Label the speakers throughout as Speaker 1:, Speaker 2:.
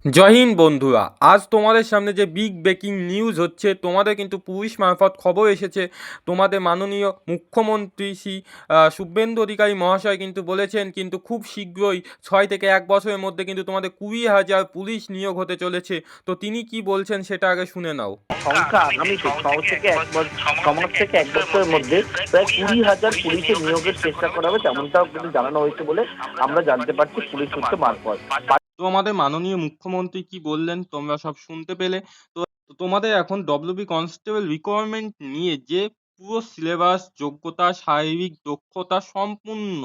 Speaker 1: জয় হিন্দ বন্ধুরা। আজ তোমাদের সামনে যে বিগ ব্রেকিং নিউজ হচ্ছে, তোমাদের কিন্তু পুলিশ মারফত খবর এসেছে। তোমাদের মাননীয় মুখ্যমন্ত্রী শ্রী শুভেন্দু অধিকারী মহাশয় কিন্তু বলেছেন কিন্তু খুব শীঘ্রই 6 থেকে 1 বছরের মধ্যে কিন্তু তোমাদের 20,000 পুলিশ নিয়োগ হতে চলেছে। তো তিনি কি বলছেন সেটা আগে শুনে নাও।
Speaker 2: সংখ্যা আগামীতে 6 থেকে 1 বছরের মধ্যে প্রায় 20,000 পুলিশের নিয়োগের চেষ্টা করা হবে, তেমনটাও কিন্তু জানানো হয়েছে বলে আমরা জানতে পারছি পুলিশ সূত্র মারফত।
Speaker 1: তো আমাদের মাননীয় মুখ্যমন্ত্রী কি বললেন তোমরা সব শুনতে পেলে। তো তোমাদের এখন ডব্লিউবি কনস্টেবল রিকোয়ারমেন্ট নিয়ে যে পুরো সিলেবাস, যোগ্যতা, শারীরিক দক্ষতা সম্পূর্ণ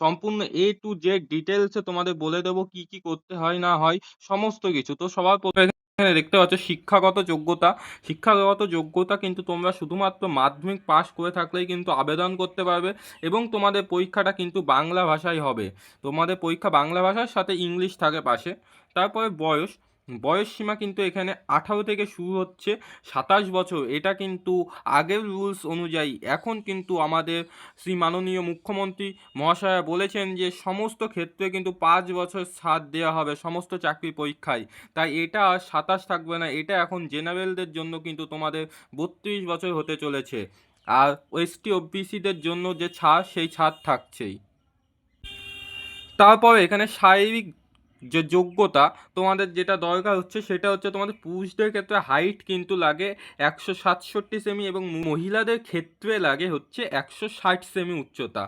Speaker 1: সম্পূর্ণ এ টু জেড ডিটেলসে তোমাদের বলে দেবো কি কি করতে হয় না হয় সমস্ত কিছু। তো সবার প্রথমে এখানে দেখতে পাচ্ছ শিক্ষাগত যোগ্যতা। শিক্ষাগত যোগ্যতা কিন্তু তোমরা শুধুমাত্র মাধ্যমিক পাস করে থাকলেই কিন্তু আবেদন করতে পারবে এবং তোমাদের পরীক্ষাটা কিন্তু বাংলা ভাষায় হবে। তোমাদের পরীক্ষা বাংলা ভাষার সাথে ইংলিশ থাকে পাশে। তারপরে বয়স সীমা কিন্তু এখানে 18 থেকে শুরু হচ্ছে 27 বছর। এটা কিন্তু আগের রুলস অনুযায়ী। এখন কিন্তু আমাদের শ্রী মাননীয় মুখ্যমন্ত্রী মহাশয়া বলেছেন যে সমস্ত ক্ষেত্রে কিন্তু 5 বছর ছাড় দেওয়া হবে সমস্ত চাকরি পরীক্ষায়। তাই এটা আর 27 থাকবে না, এটা এখন জেনারেলদের জন্য কিন্তু তোমাদের 32 বছর হতে চলেছে। আর এসটি ওবিসিদের জন্য যে ছাড়, সেই ছাড় থাকছেই। তারপর এখানে শারীরিক যে যোগ্যতা তোমাদের যেটা দরকার হচ্ছে সেটা হচ্ছে তোমাদের পুরুষদের ক্ষেত্রে হাইট কিন্তু লাগে 167 সেমি এবং মহিলাদের ক্ষেত্রে লাগে হচ্ছে 160 সেমি উচ্চতা।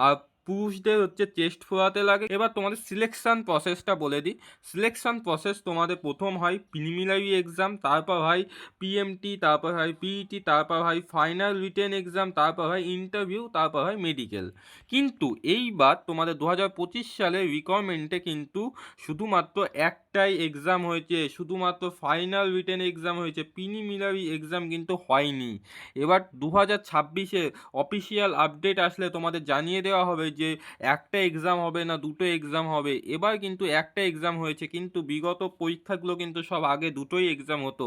Speaker 1: আর পুরুষদের হচ্ছে চেস্ট ফোড়াতে লাগে। এবার তোমাদের সিলেকশন প্রসেসটা বলে দিই। সিলেকশন প্রসেস তোমাদের প্রথম হয় প্রিলিমিনারি এক্সাম, তারপর হয় পিএমটি, তারপর হয় পিইটি, তারপর হয় ফাইনাল রিটেন এক্সাম, তারপর হয় ইন্টারভিউ, তারপর হয় মেডিকেল। কিন্তু এইবার তোমাদের 2025 সালে রিকোয়ারমেন্টে কিন্তু শুধুমাত্র একটাই এক্সাম হয়েছে, শুধুমাত্র ফাইনাল রিটেন এক্সাম হয়েছে, প্রিলিমিনারি এক্সাম কিন্তু হয়নি। এবার 2026-এ অফিসিয়াল আপডেট আসলে তোমাদের জানিয়ে দেওয়া হবে যে একটা এক্সাম হবে না দুটো এক্সাম হবে। এবার কিন্তু একটা এক্সাম হয়েছে, কিন্তু বিগত পরীক্ষাগুলো কিন্তু সব আগে দুটোই এক্সাম হতো।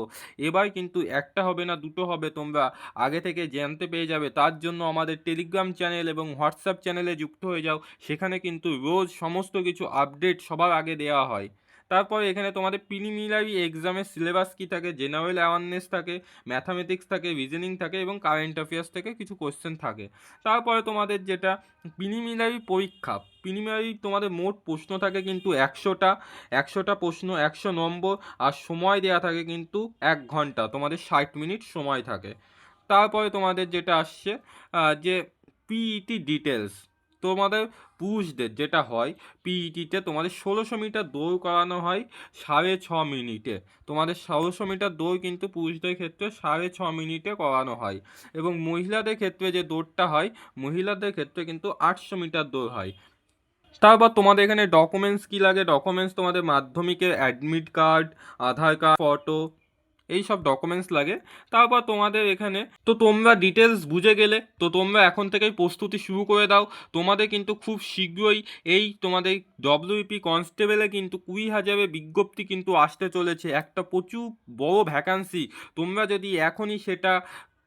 Speaker 1: এবার কিন্তু একটা হবে না দুটো হবে, তোমরা আগে থেকে জানতে পেয়ে যাবে। তার জন্য আমাদের টেলিগ্রাম চ্যানেল এবং হোয়াটসঅ্যাপ চ্যানেলে যুক্ত হয়ে যাও। সেখানে কিন্তু রোজ সমস্ত কিছু আপডেট সবার আগে দেওয়া হয়। তারপরে এখানে তোমাদের প্রিলিমিনারি এক্সামের সিলেবাস কী থাকে, জেনারেল অ্যাওয়ারনেস থাকে, ম্যাথামেটিক্স থাকে, রিজনিং থাকে এবং কারেন্ট অ্যাফেয়ার্স থেকে কিছু কোয়েশ্চেন থাকে। তারপরে তোমাদের যেটা প্রিলিমিনারি পরীক্ষা, প্রিলিমিনারি তোমাদের মোট প্রশ্ন থাকে কিন্তু 100টা। 100টা প্রশ্ন, 100 নম্বর, আর সময় দেওয়া থাকে কিন্তু 1 ঘন্টা, তোমাদের 60 মিনিট সময় থাকে। তারপরে তোমাদের যেটা আসছে যে পিইটি ডিটেলস। তোমাদের পুরুষদের যেটা হয় পিইটিতে তোমাদের 1600 মিটার দৌড় করানো হয় 6.5 মিনিটে। তোমাদের 1600 মিটার দৌড় কিন্তু পুরুষদের ক্ষেত্রে 6.5 মিনিটে করানো হয় এবং মহিলাদের ক্ষেত্রে যে দৌড়টা হয়, মহিলাদের ক্ষেত্রে কিন্তু 800 মিটার দৌড় হয়। তারপর তোমাদের এখানে ডকুমেন্টস কী লাগে, ডকুমেন্টস তোমাদের মাধ্যমিকের অ্যাডমিট কার্ড, আধার কার্ড, ফটো, এই সব ডকুমেন্টস লাগে। তারপর তোমাদের এখানে তো তোমরা ডিটেলস বুঝে গেলে, তো তোমরা এখন থেকেই প্রস্তুতি শুরু করে দাও। তোমাদের কিন্তু খুব শীঘ্রই এই তোমাদের ডব্লিউপি কনস্টেবলে কিন্তু 20,000 বিজ্ঞপ্তি কিন্তু আসতে চলেছে, একটা প্রচুর বড় ভ্যাকান্সি। তোমরা যদি এখনই সেটা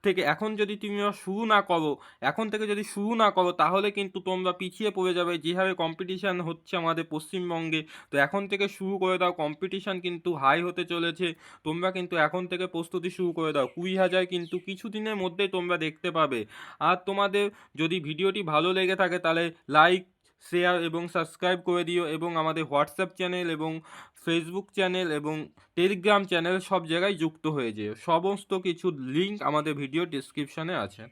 Speaker 1: থেকে এখন যদি তুমি শুরু না করো, এখন থেকে যদি শুরু না করো তাহলে কিন্তু তোমরা পিছিয়ে পড়ে যাবে, যেভাবে কম্পিটিশান হচ্ছে আমাদের পশ্চিমবঙ্গে। তো এখন থেকে শুরু করে দাও, কম্পিটিশান কিন্তু হাই হতে চলেছে। তোমরা কিন্তু এখন থেকে প্রস্তুতি শুরু করে দাও। 20,000 কিন্তু কিছু দিনের মধ্যেই তোমরা দেখতে পাবে। আর তোমাদের যদি ভিডিওটি ভালো লেগে থাকে তাহলে লাইক, শেয়ার এবং সাবস্ক্রাইব করে দিও এবং আমাদের হোয়াটসঅ্যাপ চ্যানেল এবং ফেসবুক চ্যানেল এবং টেলিগ্রাম চ্যানেল সব জায়গায় যুক্ত হয়ে যেও। সমস্ত কিছুর লিঙ্ক আমাদের ভিডিও ডিসক্রিপশানে আছে।